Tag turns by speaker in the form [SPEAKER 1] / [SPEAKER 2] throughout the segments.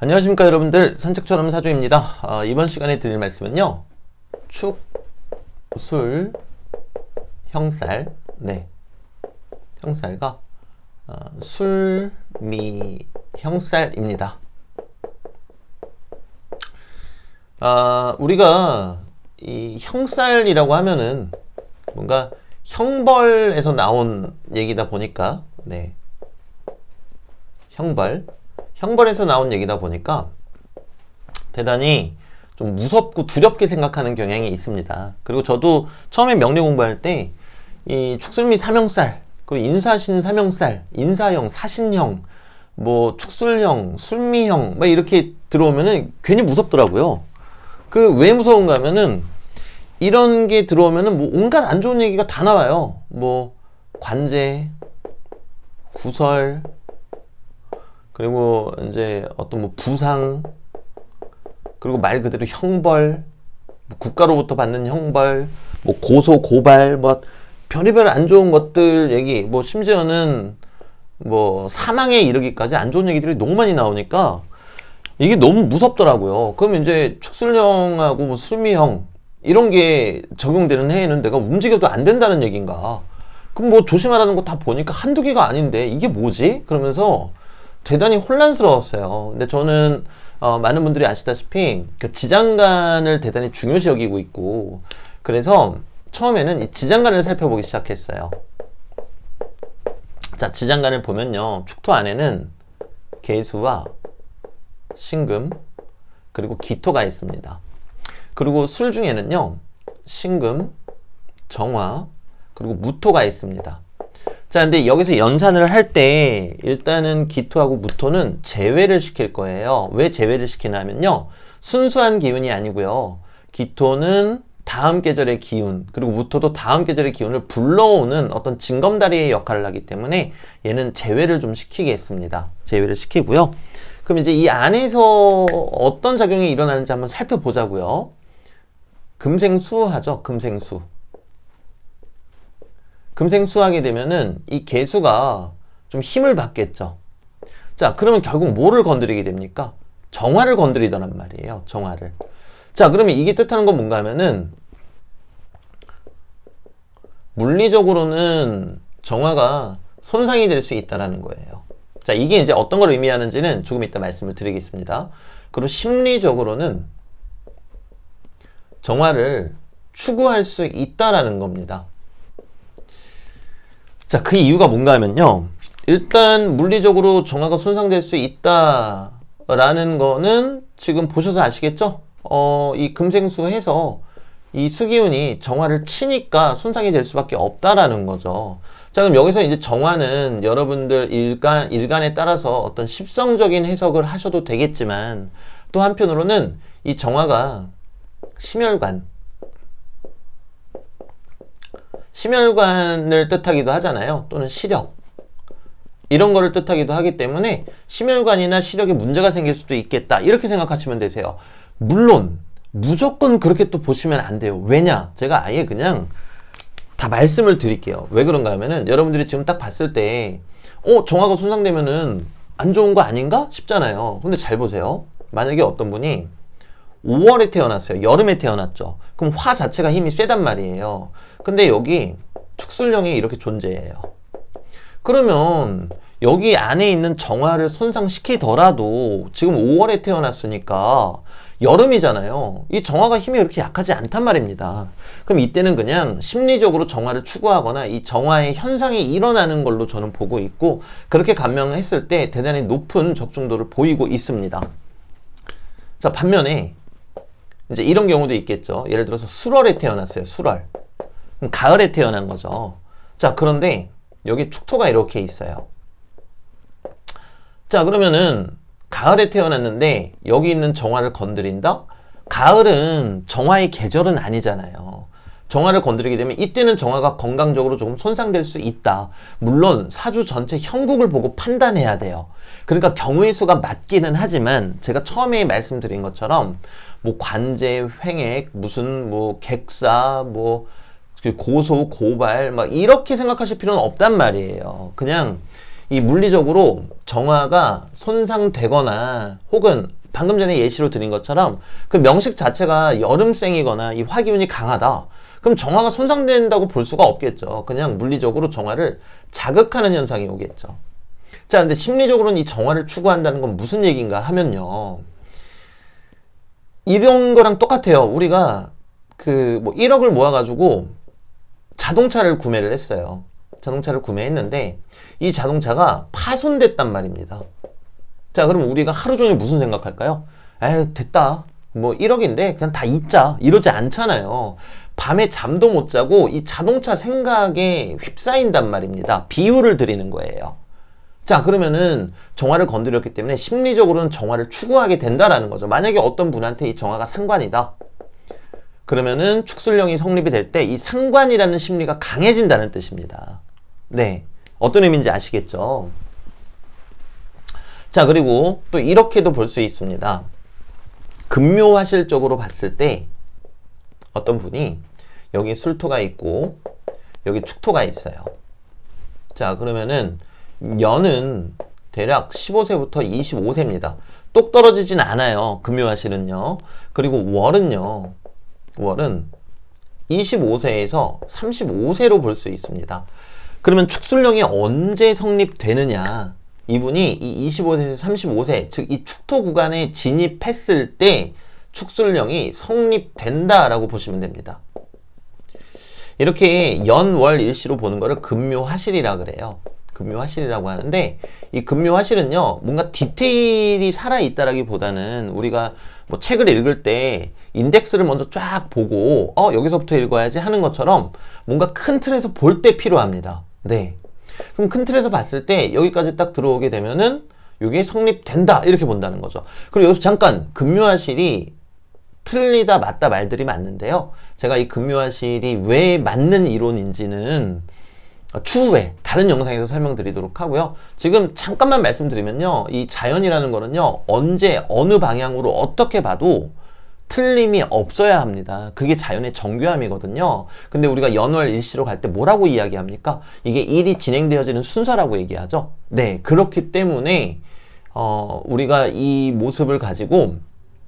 [SPEAKER 1] 안녕하십니까 여러분들, 산책처럼 사주입니다. 이번 시간에 드릴 말씀은요, 축, 술, 형살, 형살과 술, 미, 형살입니다. 우리가 이 형살이라고 하면은 뭔가 형벌에서 나온 얘기다 보니까, 형벌에서 나온 얘기다 보니까 대단히 좀 무섭고 두렵게 생각하는 경향이 있습니다. 그리고 저도 처음에 명리 공부할 때 이 축술미 삼형살, 그리고 인사신 삼형살, 인사형, 사신형, 뭐 축술형, 술미형 막 이렇게 들어오면은 괜히 무섭더라고요. 그 왜 무서운가 하면은 이런 게 들어오면은 뭐 온갖 안 좋은 얘기가 다 나와요. 뭐 관제, 구설, 그리고 이제 어떤 뭐 부상, 그리고 말 그대로 형벌, 뭐 국가로부터 받는 형벌, 뭐 고소, 고발, 뭐 별의별 안 좋은 것들 얘기, 뭐 심지어는 뭐 사망에 이르기까지 안 좋은 얘기들이 너무 많이 나오니까 이게 너무 무섭더라고요. 그럼 이제 축술형하고 뭐 술미형 이런 게 적용되는 해에는 내가 움직여도 안 된다는 얘기인가? 그럼 뭐 조심하라는 거 다 보니까 한두 개가 아닌데 이게 뭐지? 그러면서 대단히 혼란스러웠어요. 근데 저는 많은 분들이 아시다시피 그 지장간을 대단히 중요시 여기고 있고, 그래서 처음에는 이 지장간을 살펴보기 시작했어요. 자, 지장간을 보면요, 축토 안에는 계수와 신금, 그리고 기토가 있습니다. 그리고 술 중에는요, 신금, 정화, 그리고 무토가 있습니다. 자, 근데 여기서 연산을 할 때 일단은 기토하고 무토는 제외를 시킬 거예요. 왜 제외를 시키냐면요, 순수한 기운이 아니고요, 기토는 다음 계절의 기운, 그리고 무토도 다음 계절의 기운을 불러오는 어떤 징검다리의 역할을 하기 때문에 얘는 제외를 좀 시키겠습니다. 제외를 시키고요. 그럼 이제 이 안에서 어떤 작용이 일어나는지 한번 살펴보자고요. 금생수하죠. 금생수. 금생수하게 되면은 이 개수가 좀 힘을 받겠죠. 자, 그러면 결국 뭐를 건드리게 됩니까? 정화를 건드리더란 말이에요. 정화를. 자, 그러면 이게 뜻하는 건 뭔가 하면은 물리적으로는 정화가 손상이 될 수 있다는 거예요. 자, 이게 이제 어떤 걸 의미하는지는 조금 이따 말씀을 드리겠습니다. 그리고 심리적으로는 정화를 추구할 수 있다라는 겁니다. 자, 그 이유가 뭔가 하면요, 일단 물리적으로 정화가 손상될 수 있다라는 거는 지금 보셔서 아시겠죠? 이 금생수 해서 이 수기운이 정화를 치니까 손상이 될 수밖에 없다라는 거죠. 자, 그럼 여기서 이제 정화는 여러분들 일간에 따라서 어떤 십성적인 해석을 하셔도 되겠지만, 또 한편으로는 이 정화가 심혈관을 뜻하기도 하잖아요. 또는 시력, 이런 거를 뜻하기도 하기 때문에 심혈관이나 시력에 문제가 생길 수도 있겠다, 이렇게 생각하시면 되세요. 물론 무조건 그렇게 또 보시면 안 돼요. 왜냐? 제가 아예 그냥 다 말씀을 드릴게요. 왜 그런가 하면은 여러분들이 지금 딱 봤을 때 정화가 손상되면은 안 좋은 거 아닌가 싶잖아요. 근데 잘 보세요. 만약에 어떤 분이 5월에 태어났어요. 여름에 태어났죠. 그럼 화 자체가 힘이 세단 말이에요. 근데 여기 축술령이 이렇게 존재해요. 그러면 여기 안에 있는 정화를 손상시키더라도 지금 5월에 태어났으니까 여름이잖아요. 이 정화가 힘이 그렇게 약하지 않단 말입니다. 그럼 이때는 그냥 심리적으로 정화를 추구하거나 이 정화의 현상이 일어나는 걸로 저는 보고 있고, 그렇게 감명했을 때 대단히 높은 적중도를 보이고 있습니다. 자, 반면에 이제 이런 경우도 있겠죠. 예를 들어서 술월에 태어났어요. 술월. 그럼 가을에 태어난 거죠. 자, 그런데 여기 축토가 이렇게 있어요. 자, 그러면은 가을에 태어났는데 여기 있는 정화를 건드린다? 가을은 정화의 계절은 아니잖아요. 정화를 건드리게 되면 이때는 정화가 건강적으로 조금 손상될 수 있다. 물론 사주 전체 형국을 보고 판단해야 돼요. 그러니까 경우의 수가 맞기는 하지만 제가 처음에 말씀드린 것처럼 뭐 관제, 횡액, 무슨 뭐 객사, 뭐 고소, 고발 막 이렇게 생각하실 필요는 없단 말이에요. 그냥 이 물리적으로 정화가 손상되거나 혹은 방금 전에 예시로 드린 것처럼 그 명식 자체가 여름생이거나 이 화기운이 강하다. 그럼 정화가 손상된다고 볼 수가 없겠죠. 그냥 물리적으로 정화를 자극하는 현상이 오겠죠. 자, 근데 심리적으로는 이 정화를 추구한다는 건 무슨 얘기인가 하면요. 이런 거랑 똑같아요. 우리가 그 뭐 1억을 모아가지고 자동차를 구매를 했어요. 자동차를 구매했는데 이 자동차가 파손됐단 말입니다. 자, 그럼 우리가 하루 종일 무슨 생각할까요? 에이, 됐다. 뭐 1억인데 그냥 다 잊자. 이러지 않잖아요. 밤에 잠도 못 자고 이 자동차 생각에 휩싸인단 말입니다. 비유를 드리는 거예요. 자, 그러면은 정화를 건드렸기 때문에 심리적으로는 정화를 추구하게 된다라는 거죠. 만약에 어떤 분한테 이 정화가 상관이다. 그러면은 축술령이 성립이 될 때 이 상관이라는 심리가 강해진다는 뜻입니다. 네. 어떤 의미인지 아시겠죠? 자, 그리고 또 이렇게도 볼 수 있습니다. 금묘화실적으로 봤을 때 어떤 분이 여기 술토가 있고 여기 축토가 있어요. 자, 그러면은 연은 대략 15세부터 25세입니다. 똑 떨어지진 않아요. 금묘화실은요. 그리고 월은요. 월은 25세에서 35세로 볼 수 있습니다. 그러면 축술령이 언제 성립되느냐? 이분이 이 25세에서 35세, 즉 이 축토 구간에 진입했을 때 축술령이 성립된다라고 보시면 됩니다. 이렇게 연, 월, 일시로 보는 거를 금묘화실이라 그래요. 금묘화실이라고 하는데 이 금묘화실은요, 뭔가 디테일이 살아있다라기보다는 우리가 뭐 책을 읽을 때 인덱스를 먼저 쫙 보고 여기서부터 읽어야지 하는 것처럼 뭔가 큰 틀에서 볼 때 필요합니다. 네. 그럼 큰 틀에서 봤을 때 여기까지 딱 들어오게 되면은 이게 성립된다 이렇게 본다는 거죠. 그리고 여기서 잠깐 금묘화실이 틀리다 맞다 말들이 맞는데요. 제가 이 금묘화실이 왜 맞는 이론인지는 추후에 다른 영상에서 설명드리도록 하고요. 지금 잠깐만 말씀드리면요. 이 자연이라는 거는요. 언제 어느 방향으로 어떻게 봐도 틀림이 없어야 합니다. 그게 자연의 정교함이거든요. 근데 우리가 연월 일시로 갈 때 뭐라고 이야기합니까? 이게 일이 진행되어지는 순서라고 얘기하죠. 네, 그렇기 때문에 우리가 이 모습을 가지고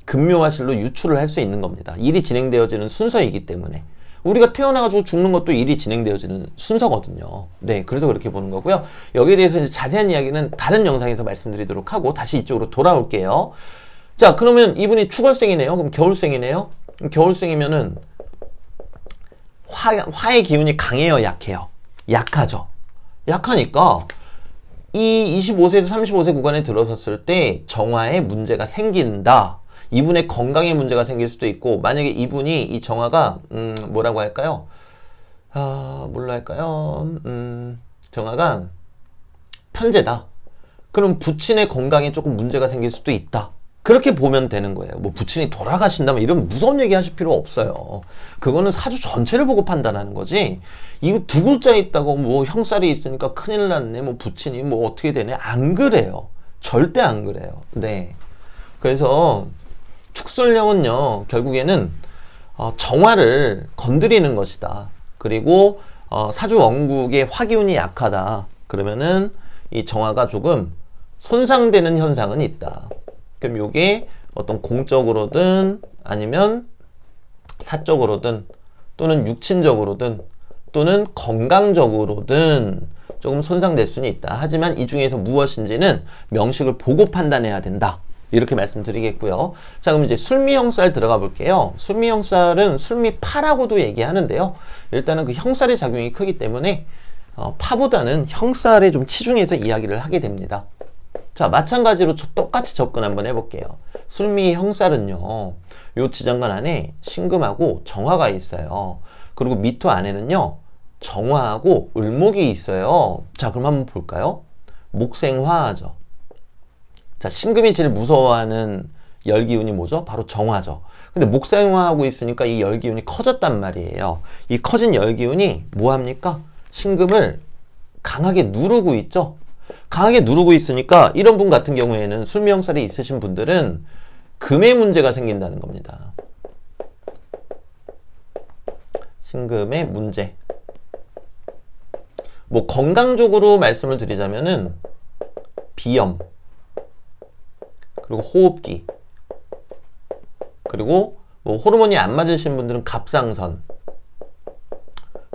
[SPEAKER 1] 금묘화실로 유추를 할 수 있는 겁니다. 일이 진행되어지는 순서이기 때문에. 우리가 태어나가지고 죽는 것도 일이 진행되어지는 순서거든요. 네, 그래서 그렇게 보는 거고요. 여기에 대해서 이제 자세한 이야기는 다른 영상에서 말씀드리도록 하고 다시 이쪽으로 돌아올게요. 자, 그러면 이분이 축월생이네요. 그럼 겨울생이네요. 그럼 겨울생이면은 화의 기운이 강해요, 약해요? 약하죠. 약하니까 이 25세에서 35세 구간에 들어섰을 때 정화에 문제가 생긴다. 이분의 건강에 문제가 생길 수도 있고, 만약에 이분이 이 정화가 뭐라고 할까요? 뭘로 할까요? 정화가 편제다. 그럼 부친의 건강에 조금 문제가 생길 수도 있다. 그렇게 보면 되는 거예요. 뭐 부친이 돌아가신다면 이런 무서운 얘기 하실 필요 없어요. 그거는 사주 전체를 보고 판단하는 거지. 이거 두 글자 있다고 뭐 형살이 있으니까 큰일 났네. 뭐 부친이 뭐 어떻게 되네. 안 그래요. 절대 안 그래요. 네. 그래서 축술령은요, 결국에는 정화를 건드리는 것이다. 그리고 사주 원국의 화기운이 약하다. 그러면은 이 정화가 조금 손상되는 현상은 있다. 그럼 요게 어떤 공적으로든 아니면 사적으로든 또는 육친적으로든 또는 건강적으로든 조금 손상될 수는 있다. 하지만 이 중에서 무엇인지는 명식을 보고 판단해야 된다. 이렇게 말씀드리겠고요. 자, 그럼 이제 술미형살 들어가 볼게요. 술미형살은 술미파라고도 얘기하는데요. 일단은 그 형살의 작용이 크기 때문에 파보다는 형살에 좀 치중해서 이야기를 하게 됩니다. 자, 마찬가지로 똑같이 접근 한번 해볼게요. 술미 형살은요, 요 지장간 안에 신금하고 정화가 있어요. 그리고 미토 안에는요, 정화하고 을목이 있어요. 자, 그럼 한번 볼까요? 목생화하죠. 자, 신금이 제일 무서워하는 열기운이 뭐죠? 바로 정화죠. 근데 목생화하고 있으니까 이 열기운이 커졌단 말이에요. 이 커진 열기운이 뭐합니까? 신금을 강하게 누르고 있죠. 강하게 누르고 있으니까 이런 분 같은 경우에는 술미형살이 있으신 분들은 금의 문제가 생긴다는 겁니다. 신금의 문제. 뭐 건강적으로 말씀을 드리자면은 비염, 그리고 호흡기, 그리고 뭐 호르몬이 안 맞으신 분들은 갑상선,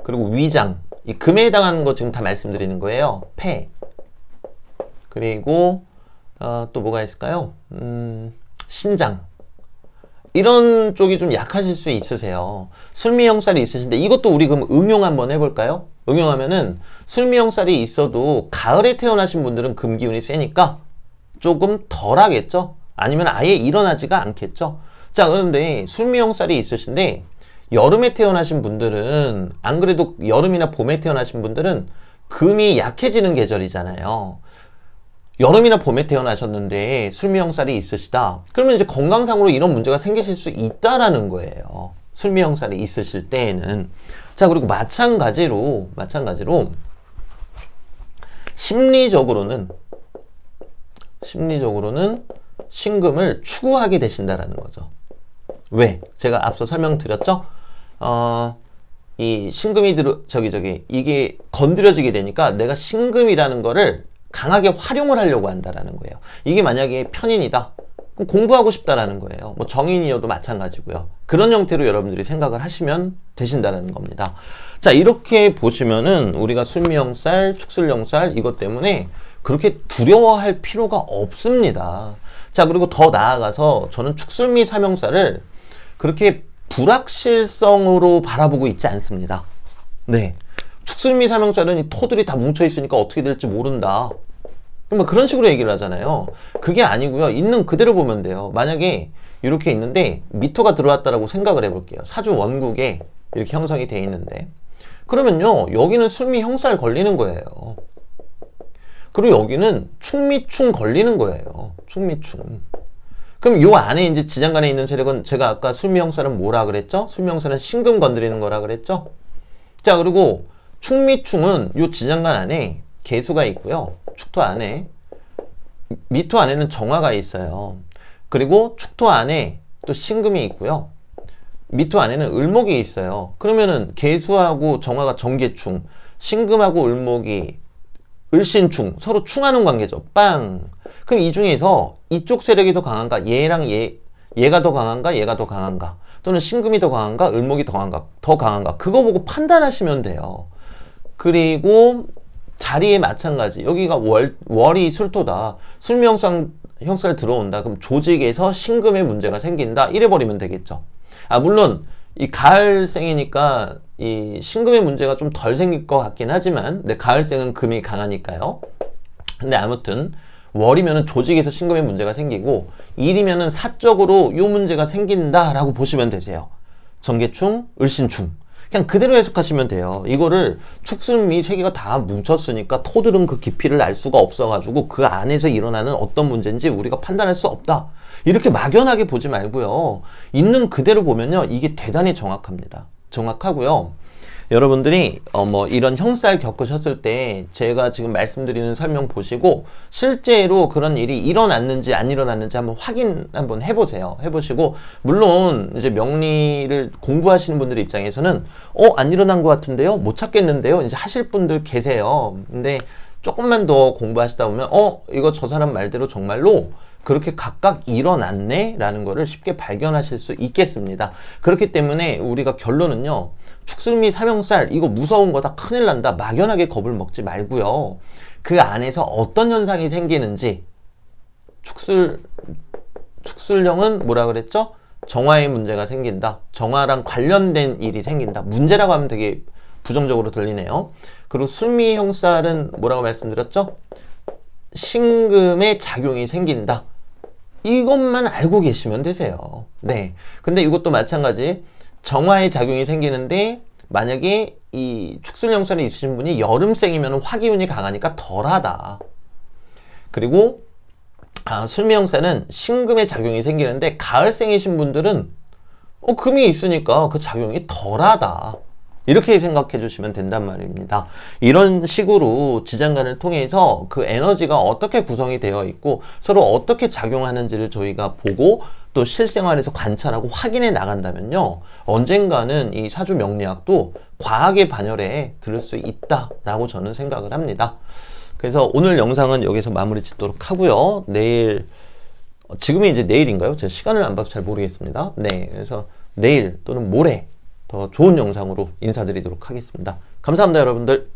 [SPEAKER 1] 그리고 위장, 이 금에 해당하는 거 지금 다 말씀드리는 거예요. 폐, 그리고 또 뭐가 있을까요? 신장, 이런 쪽이 좀 약하실 수 있으세요. 술미형살이 있으신데 이것도 우리 그럼 응용 한번 해볼까요? 응용하면은 술미형살이 있어도 가을에 태어나신 분들은 금기운이 세니까 조금 덜 하겠죠? 아니면 아예 일어나지가 않겠죠? 자, 그런데 술미형살이 있으신데 여름에 태어나신 분들은, 안 그래도 여름이나 봄에 태어나신 분들은 금이 약해지는 계절이잖아요. 여름이나 봄에 태어나셨는데 술미형살이 있으시다. 그러면 이제 건강상으로 이런 문제가 생기실 수 있다라는 거예요. 술미형살이 있으실 때에는. 자, 그리고 마찬가지로 심리적으로는 신금을 추구하게 되신다라는 거죠. 왜? 제가 앞서 설명드렸죠? 이 신금이 이게 건드려지게 되니까 내가 신금이라는 거를 강하게 활용을 하려고 한다라는 거예요. 이게 만약에 편인이다, 그럼 공부하고 싶다라는 거예요. 뭐 정인이어도 마찬가지고요. 그런 형태로 여러분들이 생각을 하시면 되신다라는 겁니다. 자, 이렇게 보시면은 우리가 술미형살, 축술형살 이것 때문에 그렇게 두려워할 필요가 없습니다. 자, 그리고 더 나아가서 저는 축술미 삼형살을 그렇게 불확실성으로 바라보고 있지 않습니다. 네. 축술미 삼형살은 이 토들이 다 뭉쳐있으니까 어떻게 될지 모른다, 뭐 그런 식으로 얘기를 하잖아요. 그게 아니고요. 있는 그대로 보면 돼요. 만약에 이렇게 있는데 미토가 들어왔다라고 생각을 해볼게요. 사주 원국에 이렇게 형성이 돼 있는데, 그러면요 여기는 술미형살 걸리는 거예요. 그리고 여기는 축미충 걸리는 거예요. 축미충. 그럼 요 안에 이제 지장간에 있는 세력은 제가 아까 술미형살은 뭐라 그랬죠? 술미형살은 신금 건드리는 거라 그랬죠? 자, 그리고 축미충은 요 지장간 안에 개수가 있고요. 축토 안에, 미토 안에는 정화가 있어요. 그리고 축토 안에 또 신금이 있고요. 미토 안에는 을목이 있어요. 그러면은 개수하고 정화가 정계충, 신금하고 을목이 을신충, 서로 충하는 관계죠. 빵. 그럼 이 중에서 이쪽 세력이 더 강한가? 얘가 더 강한가? 얘가 더 강한가? 또는 신금이 더 강한가? 을목이 더 강한가? 그거 보고 판단하시면 돼요. 그리고 자리에 마찬가지. 여기가 월이 술토다. 술미형살 들어온다. 그럼 조직에서 신금의 문제가 생긴다. 이래버리면 되겠죠. 물론 이 가을생이니까 이 신금의 문제가 좀 덜 생길 것 같긴 하지만, 근데 가을생은 금이 강하니까요. 근데 아무튼 월이면은 조직에서 신금의 문제가 생기고, 일이면은 사적으로 요 문제가 생긴다라고 보시면 되세요. 정계충, 을신충. 그냥 그대로 해석하시면 돼요. 이거를 축술미 세 개가 다 뭉쳤으니까 토들은 그 깊이를 알 수가 없어가지고 그 안에서 일어나는 어떤 문제인지 우리가 판단할 수 없다. 이렇게 막연하게 보지 말고요. 있는 그대로 보면요. 이게 대단히 정확합니다. 정확하고요. 여러분들이 뭐 이런 형살 겪으셨을 때 제가 지금 말씀드리는 설명 보시고 실제로 그런 일이 일어났는지 안 일어났는지 한번 확인 한번 해보세요. 해보시고, 물론 이제 명리를 공부하시는 분들 입장에서는 안 일어난 것 같은데요? 못 찾겠는데요? 이제 하실 분들 계세요. 근데 조금만 더 공부하시다 보면 이거 저 사람 말대로 정말로 그렇게 각각 일어났네? 라는 거를 쉽게 발견하실 수 있겠습니다. 그렇기 때문에 우리가 결론은요, 축술미 삼형살 이거 무서운 거다, 큰일 난다, 막연하게 겁을 먹지 말고요. 그 안에서 어떤 현상이 생기는지, 축술령은 뭐라 그랬죠? 정화의 문제가 생긴다. 정화랑 관련된 일이 생긴다. 문제라고 하면 되게 부정적으로 들리네요. 그리고 술미형살은 뭐라고 말씀드렸죠? 신금의 작용이 생긴다. 이것만 알고 계시면 되세요. 네. 근데 이것도 마찬가지. 정화의 작용이 생기는데 만약에 이 축술형살이 있으신 분이 여름생이면 화기운이 강하니까 덜하다. 그리고 술미형살은 신금의 작용이 생기는데 가을생이신 분들은 금이 있으니까 그 작용이 덜하다. 이렇게 생각해 주시면 된단 말입니다. 이런 식으로 지장간을 통해서 그 에너지가 어떻게 구성이 되어 있고 서로 어떻게 작용하는지를 저희가 보고 또 실생활에서 관찰하고 확인해 나간다면요, 언젠가는 이 사주 명리학도 과학의 반열에 들을 수 있다라고 저는 생각을 합니다. 그래서 오늘 영상은 여기서 마무리 짓도록 하고요. 내일, 지금이 이제 내일인가요? 제가 시간을 안 봐서 잘 모르겠습니다. 네, 그래서 내일 또는 모레 더 좋은 영상으로 인사드리도록 하겠습니다. 감사합니다, 여러분들.